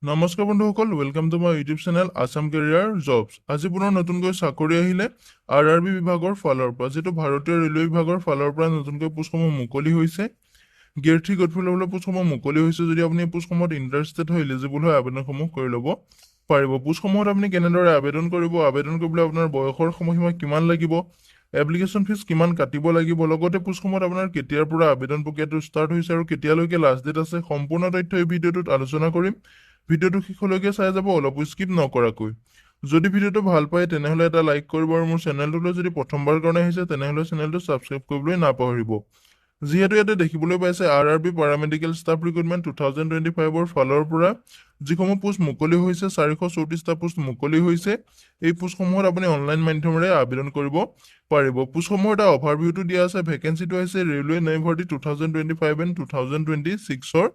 নমস্কাৰ বন্ধুসকল, welcome to my YouTube channel Assam career jobs. আজি পুনৰ নতুনকৈ চাকৰি আহিলে আৰআৰবি বিভাগৰ ফালৰ পৰা, যিটো ভাৰতীয় ৰেলৱে বিভাগৰ ফালৰ পৰা নতুনকৈ পোষ্টসমূহ মুকলি হৈছে। গ্ৰেড 3 গঠন ল'বলৈ পোষ্টসমূহ মুকলি হৈছে। যদি আপুনি এই পোষ্টসমূহত ইণ্টাৰেষ্টেড হয়, এলিজিবল হয়, আবেদনসমূহ কৰি ল'ব পাৰিব। পোষ্টসমূহত আপুনি কেনেদৰে আবেদন কৰিব, আবেদন কৰিবলৈ আপোনাৰ বয়সৰ সময়সীমা কিমান লাগিব, এপ্লিকেশ্যন ফিজ কিমান কাটিব লাগিব, লগতে পোষ্টসমূহত আপোনাৰ কেতিয়াৰ পৰা আবেদন প্ৰক্ৰিয়াটো ষ্টাৰ্ট হৈছে আৰু কেতিয়ালৈকে লাষ্ট ডেট আছে, সম্পূৰ্ণ তথ্য এই ভিডিঅ'টোত আলোচনা কৰিম। ভিডিঅ'টো শেষলৈকে চাই যাব, অলপো স্কিপ নকৰাকৈ। যদি ভিডিঅ'টো ভাল পায় তেনেহ'লে এটা লাইক কৰিব আৰু মোৰ চেনেলটোলৈ যদি প্ৰথমবাৰ কাৰণে আহিছে তেনেহ'লে চেনেলটো ছাবস্ক্ৰাইব কৰিবলৈ নাপাহৰিব। যিহেতু ইয়াতে দেখিবলৈ পাইছে আৰআৰবি পাৰামেডিকেল ষ্টাফ ৰিক্ৰুটমেণ্ট 2025ৰ ফালৰ পৰা যিসমূহ পোষ্ট মুকলি হৈছে, 434টা পোষ্ট মুকলি হৈছে। এই পোষ্টসমূহত আপুনি অনলাইন মাধ্যমেৰে আবেদন কৰিব পাৰিব। পোষ্টসমূহৰ এটা অভাৰভিউটো দিয়া আছে। ভেকেঞ্চিটো আহিছে ৰেলৱে নৈ ভৰ্তি 2025 এণ্ড 2026ৰ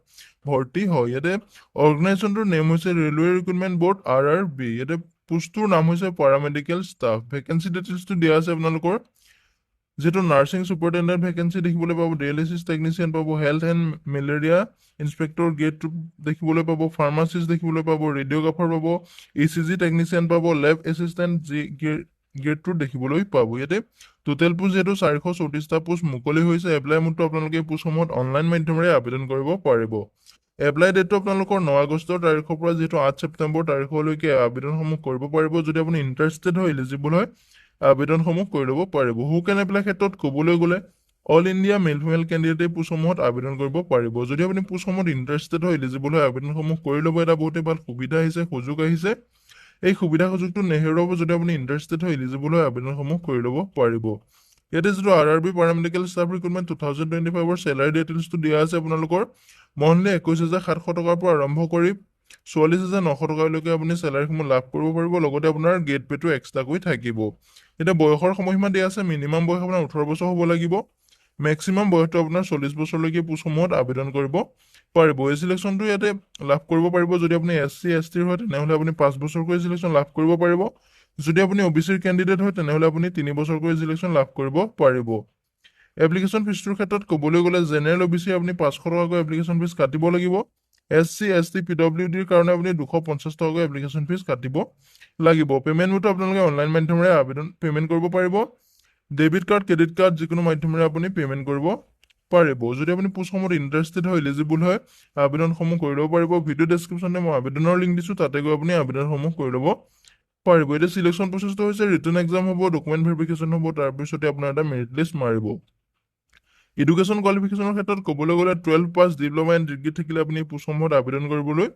ভৰ্তি হয়। ইয়াতে অৰ্গেনাইজেশ্যনটোৰ নেম হৈছে ৰেলৱে ৰিক্ৰুটমেণ্ট বৰ্ড আৰআৰবি। ইয়াতে পোষ্টটোৰ নাম হৈছে পাৰামেডিকেল ষ্টাফ। ভেকেঞ্চি ডিটেইলছটো দিয়া আছে আপোনালোকৰ, যিহেতু নাৰ্ছিং ছুপাৰিনটেণ্ডেণ্ট ভেকেঞ্চি দেখিবলৈ পাব, ডায়েলিচিছ টেকনিচিয়ান পাব, health and malaria inspector grade 2 দেখিবলৈ পাব, ফাৰ্মাচিষ্ট দেখিবলৈ পাব, ৰেডিঅ'গ্ৰাফাৰ পাব, ইচিজি টেকনিচিয়ান পাব, লেব এছিষ্টেণ্ট গ্ৰেড 2 দেখিবলৈ পাব। ইয়াতে টোটেল পোষ্ট যিহেতু 434টা পোষ্ট মুকলি হৈছে। এপ্লাই মোডটো আপোনালোকে এই পোষ্টসমূহত অনলাইন মাধ্যমেৰে আবেদন কৰিব পাৰিব। এপ্লাই ডেটটো আপোনালোকৰ 9 আগষ্টৰ তাৰিখৰ পৰা যিহেতু 8 ছেপ্টেম্বৰ তাৰিখলৈকে আবেদনসমূহ কৰিব পাৰিব। যদি আপুনি ইণ্টাৰেষ্টেড হয়, এলিজিবল হয়, আবেদনসমূহ কৰি ল'ব পাৰিব। হু কেন এপ্লাই ক্ষেত্ৰত ক'বলৈ গ'লে অল ইণ্ডিয়া মেল ফিমেল কেণ্ডিডেটে পোষ্টসমূহত আবেদন কৰিব পাৰিব। যদি আপুনি পোষ্টসমূহত ইণ্টাৰেষ্টেড হয়, এলিজিবল হয়, আবেদনসমূহ কৰি ল'ব। এটা বহুতেই ভাল সুবিধা আহিছে, সুযোগ আহিছে। এই সুবিধা সুযোগটো নেহেৰুৱাব। যদি আপুনি ইণ্টাৰেষ্টেড হয়, এলিজিবল হয়, আবেদনসমূহ কৰি ল'ব পাৰিব। ইয়াতে যিটো RRB paramedical staff recruitment 2025ৰ salary ডিটেইলছটো দিয়া আছে আপোনালোকৰ। মন্থলি 21,700 টকাৰ পৰা আৰম্ভ কৰি 44,900 টকালৈকে আপুনি চেলাৰীসমূহ লাভ কৰিব পাৰিব। লগতে আপোনাৰ গেট পেটো এক্সট্ৰাকৈ থাকিব। এতিয়া বয়সৰ সময়সীমা দিয়া আছে। মিনিমাম বয়স আপোনাৰ 18 বছৰ হ'ব লাগিব। মেক্সিমাম বয়সটো আপোনাৰ 40 বছৰলৈকে পোষ্টসমূহত আবেদন কৰিব পাৰিব। এই চিলেকশ্যনটো ইয়াতে লাভ কৰিব পাৰিব। যদি আপুনি SC ST হয় তেনেহ'লে আপুনি 5 বছৰকৈ চিলেকশ্যন লাভ কৰিব পাৰিব। যদি আপুনি OBCৰ কেণ্ডিডেট হয় তেনেহ'লে আপুনি 3 বছৰকৈ চিলেকশ্যন লাভ কৰিব পাৰিব। এপ্লিকেশ্যন ফিজটোৰ ক্ষেত্ৰত ক'বলৈ গ'লে জেনেৰেল OBC আপুনি 500 টকাকৈ এপ্লিকেশ্যন ফিজ কাটিব লাগিব। SC ST PWDৰ কাৰণে আপুনি 250 টকাকৈ এপ্লিকেশ্যন ফিজ কাটিব লাগিব। পে'মেণ্ট মোডটো আপোনালোকে অনলাইন মাধ্যমেৰে পে'মেণ্ট কৰিব পাৰিব। ডেবিট কাৰ্ড, ক্ৰেডিট কাৰ্ড যিকোনো মাধ্যমেৰে আপুনি পে'মেণ্ট কৰিব পাৰিব। যদি আপুনি পোষ্টসমূহত ইণ্টাৰেষ্টেড হয়, এলিজিবল হয়, আবেদনসমূহ কৰি ল'ব পাৰিব। ভিডিঅ' ডেছক্ৰিপশ্যনে মই আবেদনৰ লিংক দিছোঁ, তাতে গৈ আপুনি আবেদনসমূহ কৰি ল'ব পাৰিব। এতিয়া চিলেকশ্যন প্ৰচেছটো হৈছে ৰিটেন এক্সাম হ'ব, ডকুমেণ্ট ভেৰিফিকেশ্যন হ'ব, তাৰপিছতে আপোনাৰ এটা মেৰিট লিষ্ট মাৰিব। এডুকেশ্যন কোৱালিফিকেশ্যনৰ ক্ষেত্ৰত ক'বলৈ গ'লে 12 পাছ, ডিপ্ল'মা এণ্ড ডিগ্ৰী থাকিলে আপুনি পোষ্টসমূহত আবেদন কৰিবলৈ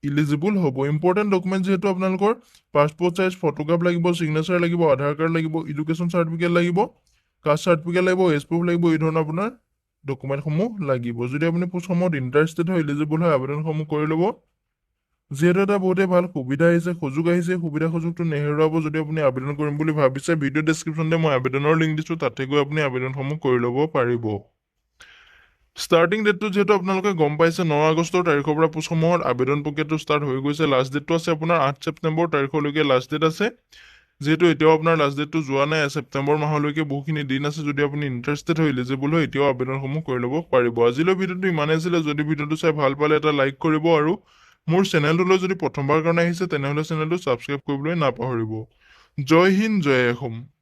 ইলিজিবল হ'ব। ইম্পৰ্টেণ্ট ডকুমেণ্ট যিহেতু আপোনালোকৰ পাছপৰ্ট চাইজ ফটোগ্ৰাফ লাগিব, ছিগনেচাৰ লাগিব, আধাৰ কাৰ্ড লাগিব, এডুকেশ্যন চাৰ্টিফিকেট লাগিব, কাষ্ট চাৰ্টিফিকেট লাগিব, এজ প্ৰুফ লাগিব। এই ধৰণৰ আপোনাৰ ডকুমেণ্টসমূহ লাগিব। যদি আপুনি পোষ্টসমূহত ইণ্টাৰেষ্টেড হয়, এলিজিবল হয়, আবেদনসমূহ কৰি ল'ব। যিহেতু এটা বহুতেই ভাল সুবিধা আহিছে, সুযোগ আহিছে, সুবিধা সুযোগটো নেহেৰুৱাব। যদি আপুনি আবেদন কৰিম বুলি ভাবিছে, ভিডিঅ' ডেছক্ৰিপশ্যনতে মই আবেদনৰ লিংক দিছোঁ, তাতে গৈ আপুনি আবেদনসমূহ কৰি ল'ব পাৰিব। ষ্টাৰ্টিং ডেটটো যিহেতু আপোনালোকে গম পাইছে, 9 আগষ্টৰ তাৰিখৰ পৰা পোষ্টসমূহত আবেদন প্ৰক্ৰিয়াটো ষ্টাৰ্ট হৈ গৈছে। লাষ্ট ডেটটো আছে আপোনাৰ 8 ছেপ্টেম্বৰ তাৰিখলৈকে লাষ্ট ডেট আছে। যিহেতু এতিয়াও আপোনাৰ লাষ্ট ডেটটো যোৱা নাই, ছেপ্টেম্বৰ মাহলৈকে বহুখিনি দিন আছে। যদি আপুনি ইণ্টাৰেষ্টেড হয়, এলিজিবল হয়, এতিয়াও আবেদনসমূহ কৰি ল'ব পাৰিব। আজিলৈ ভিডিঅ'টো ইমানেই আছিলে। যদি ভিডিঅ'টো চাই ভাল পালে এটা লাইক কৰিব আৰু মোৰ চেনেলটোলৈ যদি প্ৰথমবাৰ কাৰণে আহিছে তেনেহ'লে চেনেলটো ছাবস্ক্ৰাইব কৰিবলৈ নাপাহৰিব। জয় হিন্দ, জয় অসম।